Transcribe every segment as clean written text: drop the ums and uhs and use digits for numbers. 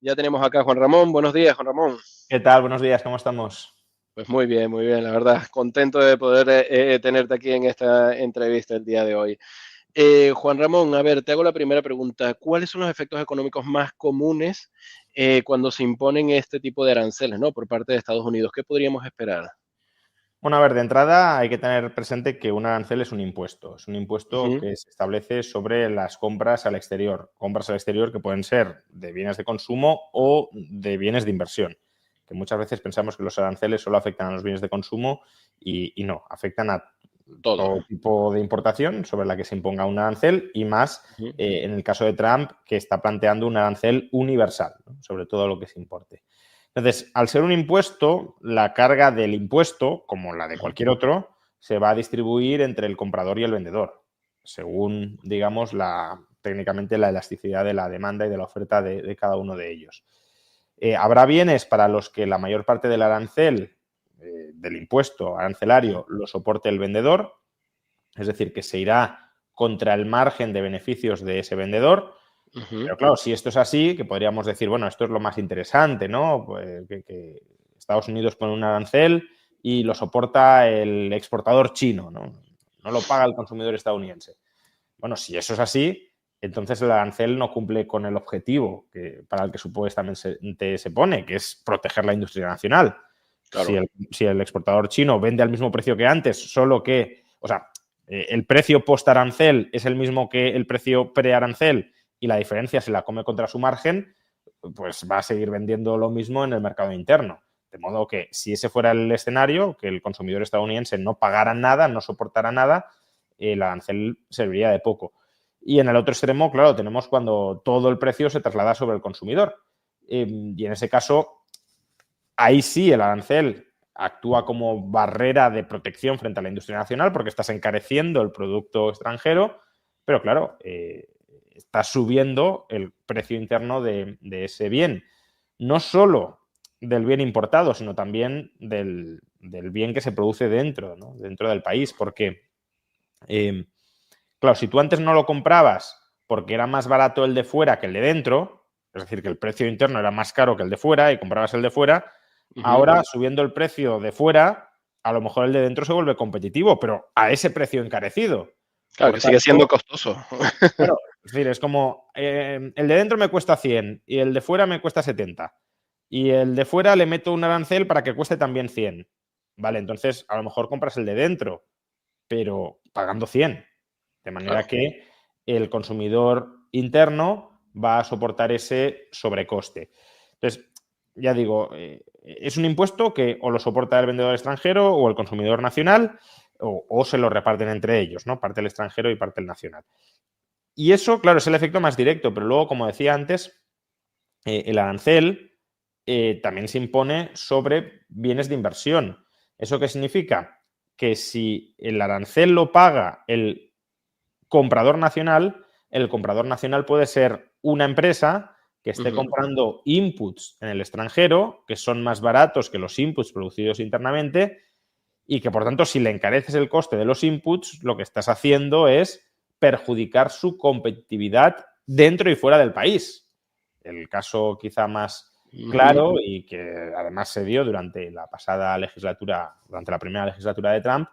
Ya tenemos acá a Juan Ramón. Buenos días, Juan Ramón. ¿Qué tal? Buenos días, ¿cómo estamos? Pues muy bien, la verdad. Contento de poder tenerte aquí en esta entrevista el día de hoy. Juan Ramón, a ver, te hago la primera pregunta. ¿Cuáles son los efectos económicos más comunes cuando se imponen este tipo de aranceles, ¿no? Por parte de Estados Unidos? ¿Qué podríamos esperar? Bueno, a ver, de entrada hay que tener presente que un arancel es un impuesto. Es un impuesto Ujú. que se establece sobre las compras al exterior. Compras al exterior que pueden ser de bienes de consumo o de bienes de inversión. Que muchas veces pensamos que los aranceles solo afectan a los bienes de consumo y no, afectan a Todo. todo tipo de importación sobre la que se imponga un arancel y más Ujú. en el caso de Trump, que está planteando un arancel universal, ¿no? Sobre todo lo que se importe. Entonces, al ser un impuesto, la carga del impuesto, como la de cualquier otro, se va a distribuir entre el comprador y el vendedor, según, digamos, técnicamente la elasticidad de la demanda y de la oferta de cada uno de ellos. Habrá bienes para los que la mayor parte del arancel, del impuesto arancelario, lo soporte el vendedor, es decir, que se irá contra el margen de beneficios de ese vendedor. Ujú. Pero claro, si esto es así, que podríamos decir, bueno, esto es lo más interesante, ¿no? Pues que Estados Unidos pone un arancel y lo soporta el exportador chino, ¿no? No lo paga el consumidor estadounidense. Bueno, si eso es así, entonces el arancel no cumple con el objetivo para el que supuestamente se pone, que es proteger la industria nacional. Claro. Si el exportador chino vende al mismo precio que antes, solo que, o sea, el precio post-arancel es el mismo que el precio pre-arancel y la diferencia se la come contra su margen, pues va a seguir vendiendo lo mismo en el mercado interno. De modo que si ese fuera el escenario, que el consumidor estadounidense no pagara nada, no soportara nada, el arancel serviría de poco. Y en el otro extremo, claro, tenemos cuando todo el precio se traslada sobre el consumidor. Y en ese caso, ahí sí el arancel actúa como barrera de protección frente a la industria nacional porque estás encareciendo el producto extranjero, pero claro, estás subiendo el precio interno de ese bien. No solo del bien importado, sino también del bien que se produce dentro, ¿no? Dentro del país, porque eh, claro, si tú antes no lo comprabas porque era más barato el de fuera que el de dentro, es decir, que el precio interno era más caro que el de fuera y comprabas el de fuera, Ujú. ahora subiendo el precio de fuera, a lo mejor el de dentro se vuelve competitivo, pero a ese precio encarecido. Claro, Por que sigue siendo tanto, costoso. claro, es decir, es como el de dentro me cuesta 100 y el de fuera me cuesta 70. Y el de fuera le meto un arancel para que cueste también 100. Vale, entonces a lo mejor compras el de dentro, pero pagando 100. De manera Claro. que el consumidor interno va a soportar ese sobrecoste. Entonces, ya digo, es un impuesto que o lo soporta el vendedor extranjero o el consumidor nacional o se lo reparten entre ellos, ¿no? Parte el extranjero y parte el nacional. Y eso, claro, es el efecto más directo, pero luego, como decía antes, el arancel también se impone sobre bienes de inversión. ¿Eso qué significa? Que si el arancel lo paga comprador nacional, el comprador nacional puede ser una empresa que esté Ujú. comprando inputs en el extranjero, que son más baratos que los inputs producidos internamente, y que por tanto, si le encareces el coste de los inputs, lo que estás haciendo es perjudicar su competitividad dentro y fuera del país. El caso quizá más Ujú. claro y que además se dio durante la pasada legislatura, durante la primera legislatura de Trump,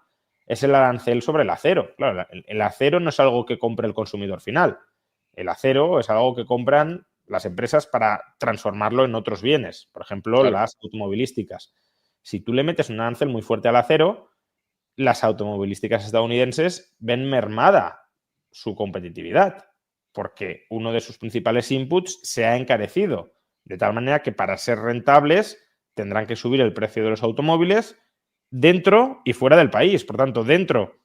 es el arancel sobre el acero. Claro, el acero no es algo que compre el consumidor final. El acero es algo que compran las empresas para transformarlo en otros bienes, por ejemplo, Claro. las automovilísticas. Si tú le metes un arancel muy fuerte al acero, las automovilísticas estadounidenses ven mermada su competitividad, porque uno de sus principales inputs se ha encarecido, de tal manera que para ser rentables tendrán que subir el precio de los automóviles dentro y fuera del país. Por tanto, dentro,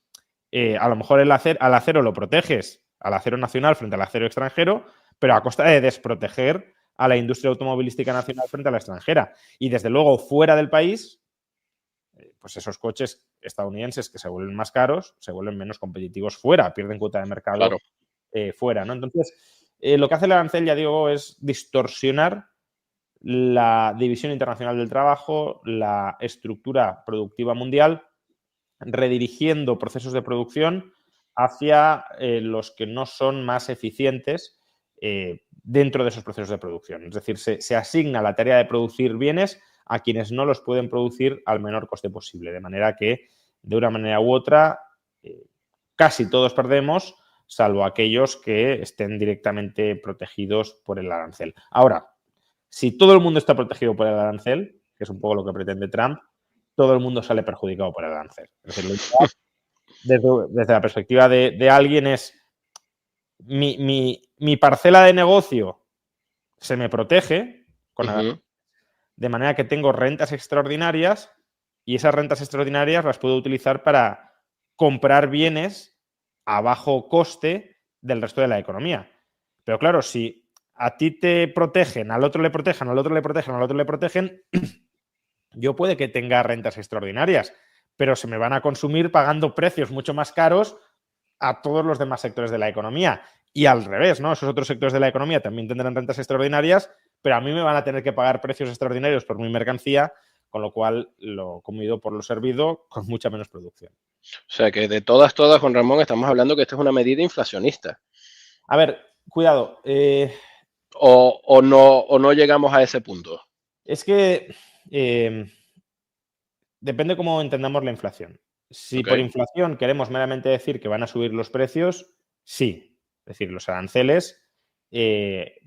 a lo mejor al acero lo proteges, al acero nacional frente al acero extranjero, pero a costa de desproteger a la industria automovilística nacional frente a la extranjera. Y desde luego, fuera del país, pues esos coches estadounidenses que se vuelven más caros se vuelven menos competitivos fuera, pierden cuota de Claro. mercado fuera, ¿no? Entonces, lo que hace el arancel, ya digo, es distorsionar la división internacional del trabajo, la estructura productiva mundial, redirigiendo procesos de producción hacia los que no son más eficientes dentro de esos procesos de producción. Es decir, se asigna la tarea de producir bienes a quienes no los pueden producir al menor coste posible, de manera que, de una manera u otra, casi todos perdemos, salvo aquellos que estén directamente protegidos por el arancel. Ahora, si todo el mundo está protegido por el arancel, que es un poco lo que pretende Trump, todo el mundo sale perjudicado por el arancel. Es decir, desde la perspectiva de alguien es mi parcela de negocio se me protege de manera que tengo rentas extraordinarias y esas rentas extraordinarias las puedo utilizar para comprar bienes a bajo coste del resto de la economía. Pero claro, si a ti te protegen, al otro le protegen, al otro le protegen, al otro le protegen, yo puede que tenga rentas extraordinarias, pero se me van a consumir pagando precios mucho más caros a todos los demás sectores de la economía. Y al revés, ¿no? Esos otros sectores de la economía también tendrán rentas extraordinarias, pero a mí me van a tener que pagar precios extraordinarios por mi mercancía, con lo cual lo comido por lo servido, con mucha menos producción. O sea que de todas, Juan Ramón, estamos hablando que esta es una medida inflacionista. A ver, cuidado. O no llegamos a ese punto. Es que depende cómo entendamos la inflación. Si por inflación queremos meramente decir que van a subir los precios, sí. Es decir, los aranceles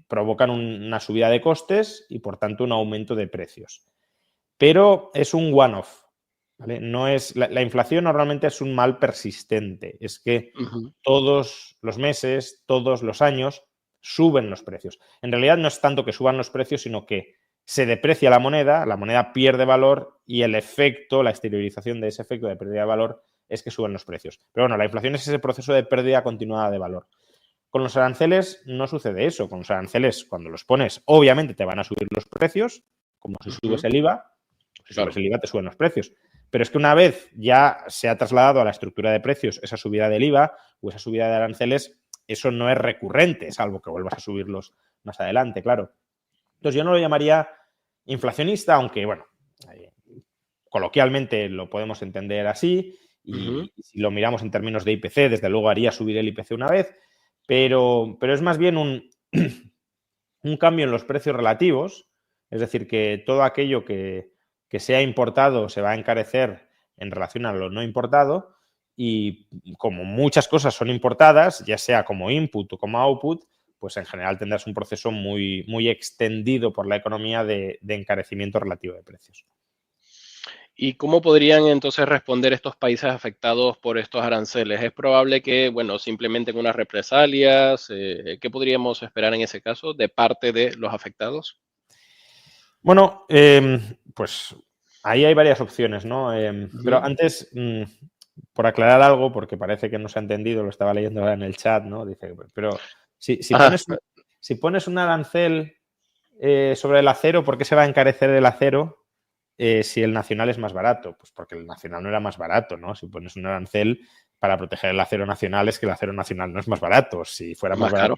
provocan una subida de costes y, por tanto, un aumento de precios. Pero es un one-off, ¿vale? No es, la inflación normalmente es un mal persistente. Es que todos los meses, todos los años, suben los precios. En realidad no es tanto que suban los precios, sino que se deprecia la moneda pierde valor y el efecto, la exteriorización de ese efecto de pérdida de valor es que suben los precios. Pero bueno, la inflación es ese proceso de pérdida continuada de valor. Con los aranceles no sucede eso. Con los aranceles, cuando los pones, obviamente te van a subir los precios, como si subes el IVA. Si subes el IVA te suben los precios. Pero es que una vez ya se ha trasladado a la estructura de precios esa subida del IVA o esa subida de aranceles, eso no es recurrente, salvo que vuelvas a subirlos más adelante, claro. Entonces yo no lo llamaría inflacionista, aunque, bueno, coloquialmente lo podemos entender así y si lo miramos en términos de IPC, desde luego haría subir el IPC una vez, pero es más bien un cambio en los precios relativos, es decir, que todo aquello que sea importado se va a encarecer en relación a lo no importado y como muchas cosas son importadas, ya sea como input o como output, pues en general tendrás un proceso muy, muy extendido por la economía de encarecimiento relativo de precios. ¿Y cómo podrían entonces responder estos países afectados por estos aranceles? ¿Es probable que, bueno, se implementen unas represalias? ¿Qué podríamos esperar en ese caso de parte de los afectados? Bueno, pues ahí hay varias opciones, ¿no? Pero antes, por aclarar algo, porque parece que no se ha entendido, lo estaba leyendo ahora en el chat, ¿no? Dice, pero si pones un arancel sobre el acero, ¿por qué se va a encarecer el acero si el nacional es más barato? Pues porque el nacional no era más barato, ¿no? Si pones un arancel para proteger el acero nacional, es que el acero nacional no es más barato. Si fuera más barato,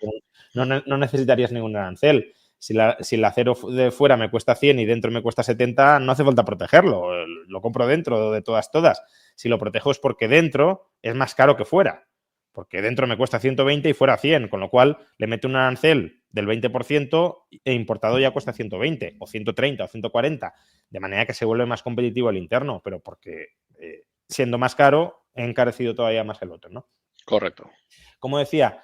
no necesitarías ningún arancel. Si el acero de fuera me cuesta 100 y dentro me cuesta 70, no hace falta protegerlo. Lo compro dentro de todas. Si lo protejo es porque dentro es más caro que fuera. Porque dentro me cuesta 120 y fuera 100, con lo cual le meto un arancel del 20% e importado ya cuesta 120 o 130 o 140, de manera que se vuelve más competitivo el interno, pero porque siendo más caro he encarecido todavía más el otro, ¿no? Correcto. Como decía,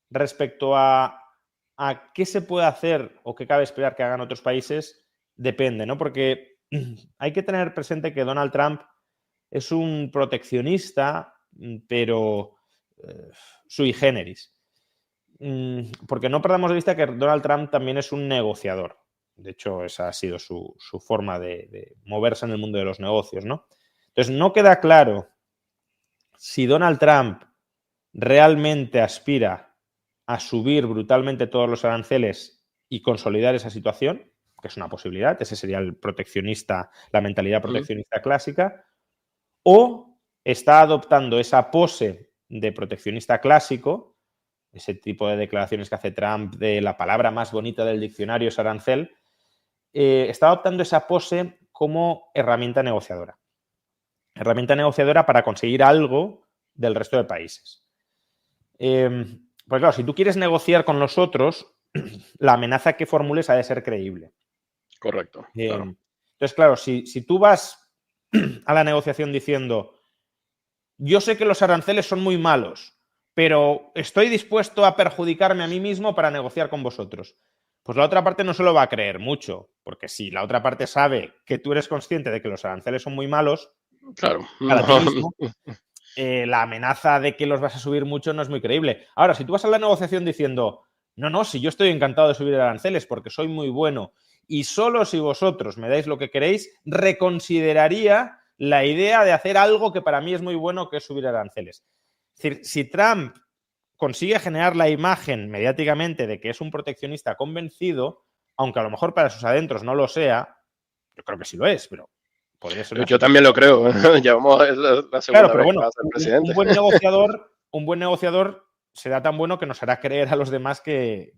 respecto a qué se puede hacer o qué cabe esperar que hagan otros países, depende, ¿no? Porque hay que tener presente que Donald Trump es un proteccionista, pero sui generis. Porque no perdamos de vista que Donald Trump también es un negociador. De hecho, esa ha sido su forma de moverse en el mundo de los negocios, ¿no? Entonces, no queda claro si Donald Trump realmente aspira a subir brutalmente todos los aranceles y consolidar esa situación, que es una posibilidad, ese sería el proteccionista, la mentalidad proteccionista clásica, o está adoptando esa pose de proteccionista clásico, ese tipo de declaraciones que hace Trump de la palabra más bonita del diccionario es arancel, está adoptando esa pose como herramienta negociadora. Herramienta negociadora para conseguir algo del resto de países. Porque claro, si tú quieres negociar con los otros, la amenaza que formules ha de ser creíble. Correcto. Claro. Entonces, claro, si tú vas a la negociación diciendo, yo sé que los aranceles son muy malos, pero estoy dispuesto a perjudicarme a mí mismo para negociar con vosotros, pues la otra parte no se lo va a creer mucho, porque si la otra parte sabe que tú eres consciente de que los aranceles son muy malos, Claro. para ti mismo, la amenaza de que los vas a subir mucho no es muy creíble. Ahora, si tú vas a la negociación diciendo, no, si yo estoy encantado de subir aranceles porque soy muy bueno y solo si vosotros me dais lo que queréis, reconsideraría la idea de hacer algo que para mí es muy bueno, que es subir aranceles. Es decir, si Trump consigue generar la imagen mediáticamente de que es un proteccionista convencido, aunque a lo mejor para sus adentros no lo sea, yo creo que sí lo es, pero podría ser una Yo también lo creo. Llevamos la segunda Claro, pero vez que bueno, va a ser presidente. un buen negociador será tan bueno que nos hará creer a los demás que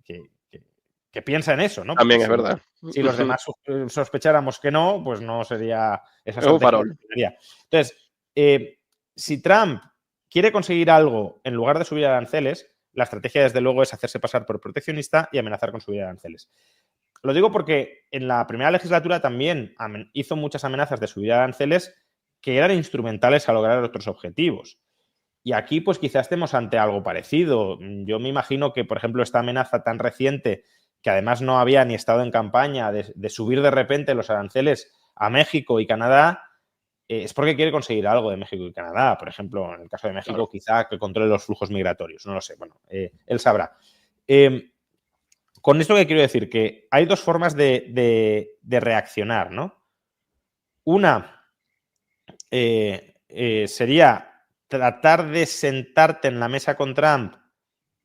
piensa en eso, ¿no? Porque También es verdad. si los demás sospecháramos que no, pues no sería esa Es un estrategia. farol. Entonces, si Trump quiere conseguir algo en lugar de subir aranceles, la estrategia desde luego es hacerse pasar por proteccionista y amenazar con subir aranceles. Lo digo porque en la primera legislatura también hizo muchas amenazas de subir aranceles que eran instrumentales a lograr otros objetivos. Y aquí, pues quizás estemos ante algo parecido. Yo me imagino que, por ejemplo, esta amenaza tan reciente, que además no había ni estado en campaña, de subir de repente los aranceles a México y Canadá, es porque quiere conseguir algo de México y Canadá. Por ejemplo, en el caso de México, claro, quizá que controle los flujos migratorios. No lo sé. Bueno, él sabrá. Con esto que quiero decir, que hay dos formas de reaccionar, ¿no? Una sería tratar de sentarte en la mesa con Trump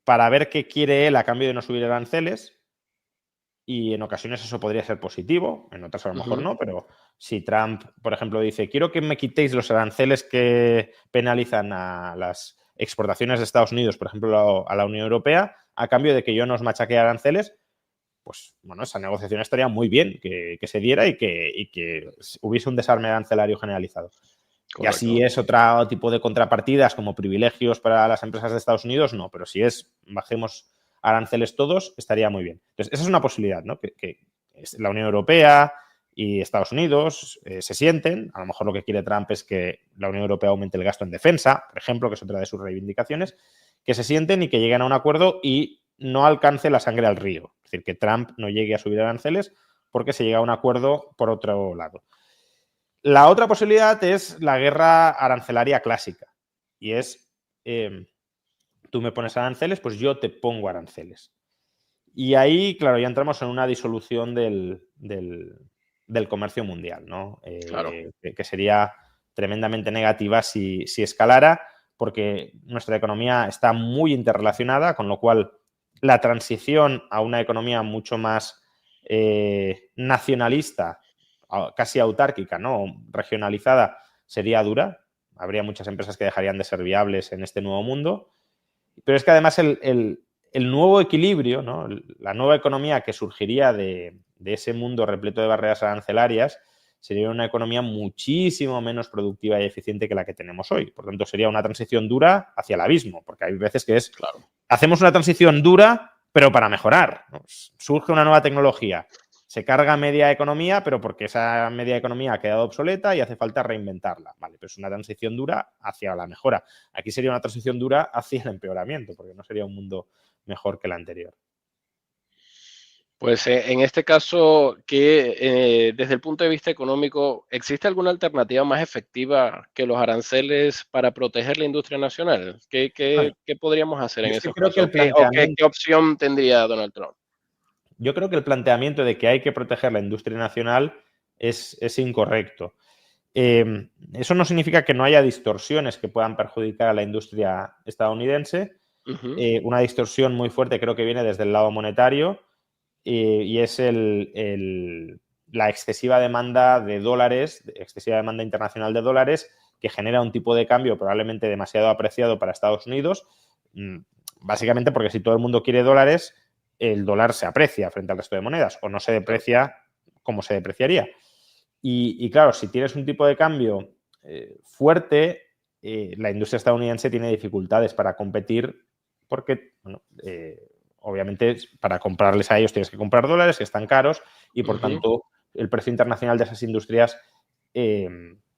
para ver qué quiere él a cambio de no subir aranceles, y en ocasiones eso podría ser positivo, en otras a lo mejor no, pero si Trump, por ejemplo, dice, quiero que me quitéis los aranceles que penalizan a las exportaciones de Estados Unidos, por ejemplo, a la Unión Europea, a cambio de que yo no os machaque aranceles, pues bueno, esa negociación estaría muy bien que se diera y que hubiese un desarme arancelario generalizado. Correcto. Y así es otro tipo de contrapartidas como privilegios para las empresas de Estados Unidos, no, pero si es bajemos aranceles todos, estaría muy bien. Entonces, esa es una posibilidad, ¿no? Que la Unión Europea y Estados Unidos se sienten, a lo mejor lo que quiere Trump es que la Unión Europea aumente el gasto en defensa, por ejemplo, que es otra de sus reivindicaciones, que se sienten y que lleguen a un acuerdo y no alcance la sangre al río. Es decir, que Trump no llegue a subir aranceles porque se llega a un acuerdo por otro lado. La otra posibilidad es la guerra arancelaria clásica y es tú me pones aranceles, pues yo te pongo aranceles. Y ahí, claro, ya entramos en una disolución del comercio mundial, ¿no? Claro. Que sería tremendamente negativa si escalara, porque nuestra economía está muy interrelacionada, con lo cual la transición a una economía mucho más nacionalista, casi autárquica, ¿no? Regionalizada, sería dura. Habría muchas empresas que dejarían de ser viables en este nuevo mundo. Pero es que además el nuevo equilibrio, ¿no? La nueva economía que surgiría de ese mundo repleto de barreras arancelarias sería una economía muchísimo menos productiva y eficiente que la que tenemos hoy. Por tanto, sería una transición dura hacia el abismo, porque hay veces que es, claro, hacemos una transición dura, pero para mejorar, ¿no? Surge una nueva tecnología, se carga media economía, pero porque esa media economía ha quedado obsoleta y hace falta reinventarla. Vale, pero es una transición dura hacia la mejora. Aquí sería una transición dura hacia el empeoramiento, porque no sería un mundo mejor que el anterior. Pues en este caso, que desde el punto de vista económico, ¿existe alguna alternativa más efectiva que los aranceles para proteger la industria nacional? ¿Qué podríamos hacer en esos casos? ¿Qué opción tendría Donald Trump? Yo creo que el planteamiento de que hay que proteger la industria nacional es incorrecto. Eso no significa que no haya distorsiones que puedan perjudicar a la industria estadounidense. Una distorsión muy fuerte creo que viene desde el lado monetario y es la excesiva demanda de dólares, excesiva demanda internacional de dólares, que genera un tipo de cambio probablemente demasiado apreciado para Estados Unidos, básicamente porque si todo el mundo quiere dólares, el dólar se aprecia frente al resto de monedas o no se deprecia como se depreciaría. Y claro, si tienes un tipo de cambio fuerte, la industria estadounidense tiene dificultades para competir porque, bueno, obviamente para comprarles a ellos tienes que comprar dólares que están caros y por tanto el precio internacional de esas industrias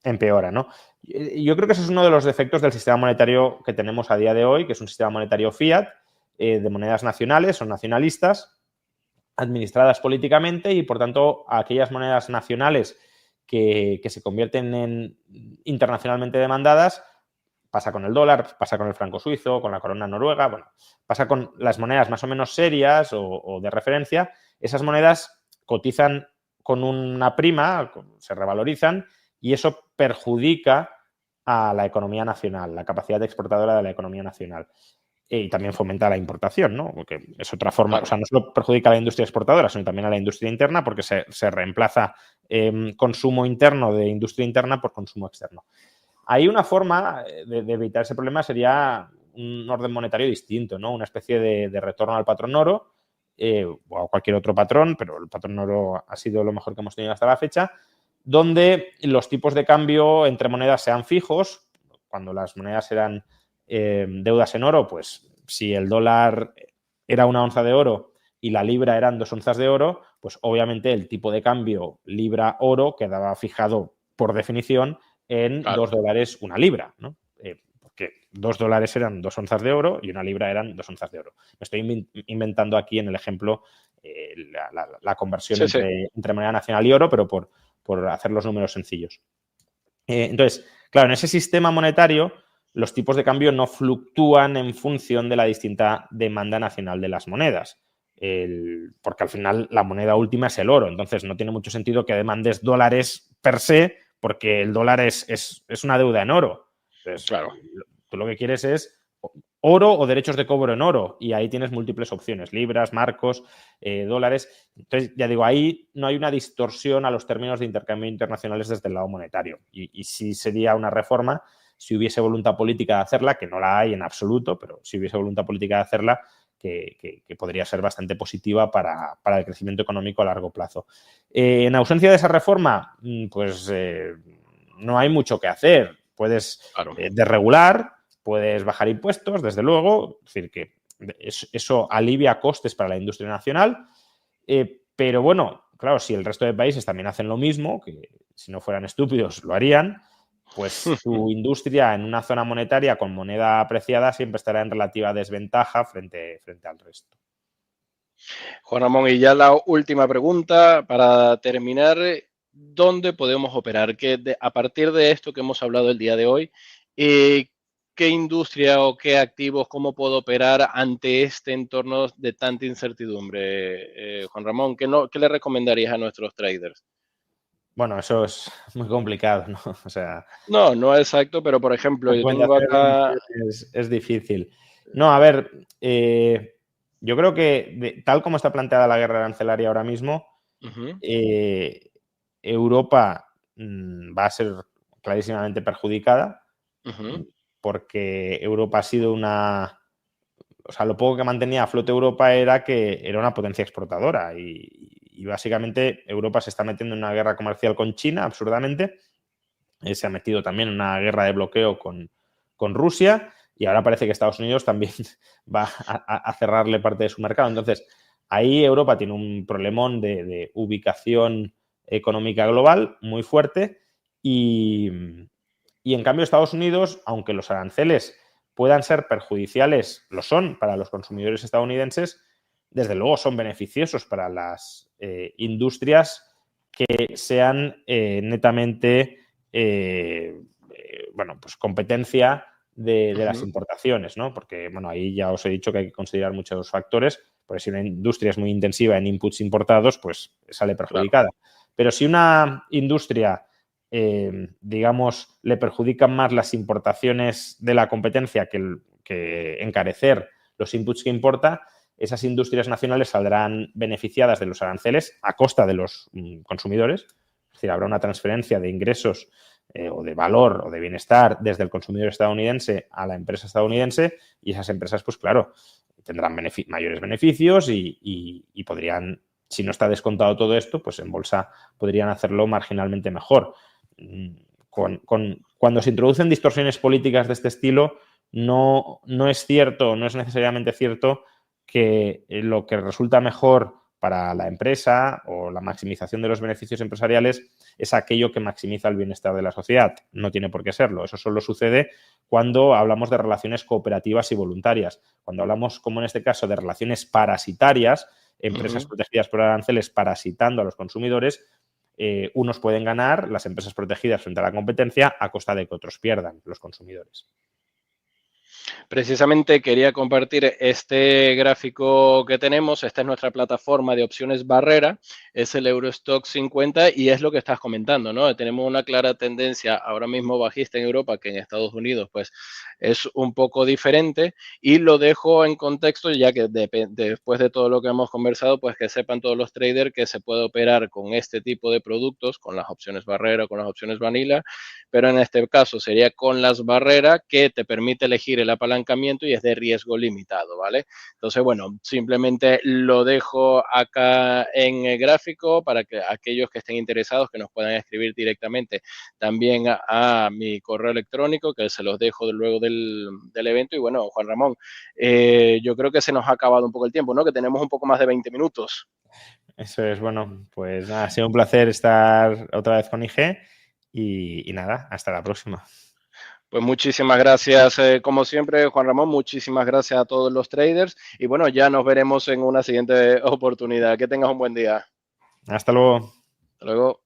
empeora, ¿no? Yo creo que ese es uno de los defectos del sistema monetario que tenemos a día de hoy, que es un sistema monetario fiat, de monedas nacionales o nacionalistas, administradas políticamente y, por tanto, aquellas monedas nacionales que se convierten en internacionalmente demandadas, pasa con el dólar, pasa con el franco suizo, con la corona noruega, bueno, pasa con las monedas más o menos serias o de referencia. Esas monedas cotizan con una prima, se revalorizan y eso perjudica a la economía nacional, la capacidad exportadora de la economía nacional. Y también fomenta la importación, ¿no? Porque es otra forma, claro. O sea, no solo perjudica a la industria exportadora, sino también a la industria interna porque se reemplaza consumo interno de industria interna por consumo externo. Hay una forma de evitar ese problema, sería un orden monetario distinto, ¿no? Una especie de retorno al patrón oro o a cualquier otro patrón, pero el patrón oro ha sido lo mejor que hemos tenido hasta la fecha, donde los tipos de cambio entre monedas sean fijos. Cuando las monedas eran deudas en oro, pues si el dólar era 1 onza de oro y la libra eran 2 onzas de oro, pues obviamente el tipo de cambio libra-oro quedaba fijado por definición en claro. $2 una libra, ¿no? Porque $2 eran 2 onzas de oro y una libra eran 2 onzas de oro. Me estoy inventando aquí en el ejemplo la conversión entre moneda nacional y oro, pero por hacer los números sencillos. Entonces, claro, en ese sistema monetario los tipos de cambio no fluctúan en función de la distinta demanda nacional de las monedas. Porque al final la moneda última es el oro. Entonces no tiene mucho sentido que demandes dólares per se porque el dólar es una deuda en oro. Entonces, claro. Tú lo que quieres es oro o derechos de cobro en oro y ahí tienes múltiples opciones, libras, marcos, dólares. Entonces, ya digo, ahí no hay una distorsión a los términos de intercambio internacionales desde el lado monetario y sí sería una reforma si hubiese voluntad política de hacerla, que no la hay en absoluto, pero si hubiese voluntad política de hacerla, que podría ser bastante positiva para el crecimiento económico a largo plazo. En ausencia de esa reforma, pues no hay mucho que hacer. Puedes desregular, puedes bajar impuestos, desde luego, es decir, que eso alivia costes para la industria nacional, pero bueno, claro, si el resto de países también hacen lo mismo, que si no fueran estúpidos lo harían, pues tu industria en una zona monetaria con moneda apreciada siempre estará en relativa desventaja frente al resto. Juan Ramón, y ya la última pregunta para terminar, ¿dónde podemos operar? A partir de esto que hemos hablado el día de hoy, ¿qué industria o qué activos, cómo puedo operar ante este entorno de tanta incertidumbre? Juan Ramón, ¿qué le recomendarías a nuestros traders? Bueno, eso es muy complicado, ¿no? O sea... No es exacto, pero por ejemplo, yo tengo acá... Es difícil. No, a ver, yo creo que tal como está planteada la guerra arancelaria ahora mismo, Europa va a ser clarísimamente perjudicada porque Europa ha sido o sea, lo poco que mantenía a flote Europa era que era una potencia exportadora y básicamente Europa se está metiendo en una guerra comercial con China, absurdamente. Se ha metido también en una guerra de bloqueo con Rusia y ahora parece que Estados Unidos también va a cerrarle parte de su mercado. Entonces, ahí Europa tiene un problemón de ubicación económica global muy fuerte y en cambio Estados Unidos, aunque los aranceles puedan ser perjudiciales, lo son para los consumidores estadounidenses, desde luego son beneficiosos para las industrias que sean netamente pues competencia de las importaciones, ¿no? Porque, bueno, ahí ya os he dicho que hay que considerar muchos factores, porque si una industria es muy intensiva en inputs importados, pues sale perjudicada. Claro. Pero si una industria, digamos, le perjudican más las importaciones de la competencia que encarecer los inputs que importa, esas industrias nacionales saldrán beneficiadas de los aranceles a costa de los consumidores. Es decir, habrá una transferencia de ingresos o de valor o de bienestar desde el consumidor estadounidense a la empresa estadounidense y esas empresas, pues claro, tendrán mayores beneficios y podrían, si no está descontado todo esto, pues en bolsa podrían hacerlo marginalmente mejor. Cuando se introducen distorsiones políticas de este estilo, no es cierto, no es necesariamente cierto que lo que resulta mejor para la empresa o la maximización de los beneficios empresariales es aquello que maximiza el bienestar de la sociedad. No tiene por qué serlo. Eso solo sucede cuando hablamos de relaciones cooperativas y voluntarias. Cuando hablamos, como en este caso, de relaciones parasitarias, empresas protegidas por aranceles parasitando a los consumidores, unos pueden ganar, las empresas protegidas frente a la competencia, a costa de que otros pierdan, los consumidores. Precisamente quería compartir este gráfico que tenemos. Esta es nuestra plataforma de opciones barrera, es el Eurostock 50 y es lo que estás comentando, ¿no? Tenemos una clara tendencia ahora mismo bajista en Europa, que en Estados Unidos pues es un poco diferente, y lo dejo en contexto ya que después de todo lo que hemos conversado, pues que sepan todos los traders que se puede operar con este tipo de productos, con las opciones barrera, con las opciones vanilla, pero en este caso sería con las barreras que te permite elegir el apalancamiento y es de riesgo limitado, ¿vale? Entonces, bueno, simplemente lo dejo acá en el gráfico para que aquellos que estén interesados que nos puedan escribir directamente también a mi correo electrónico, que se los dejo luego del evento. Y bueno, Juan Ramón, yo creo que se nos ha acabado un poco el tiempo, ¿no? Que tenemos un poco más de 20 minutos. Eso es, bueno, pues nada, ha sido un placer estar otra vez con IG y nada, hasta la próxima. Pues muchísimas gracias, como siempre, Juan Ramón, muchísimas gracias a todos los traders y bueno, ya nos veremos en una siguiente oportunidad. Que tengas un buen día. Hasta luego. Hasta luego.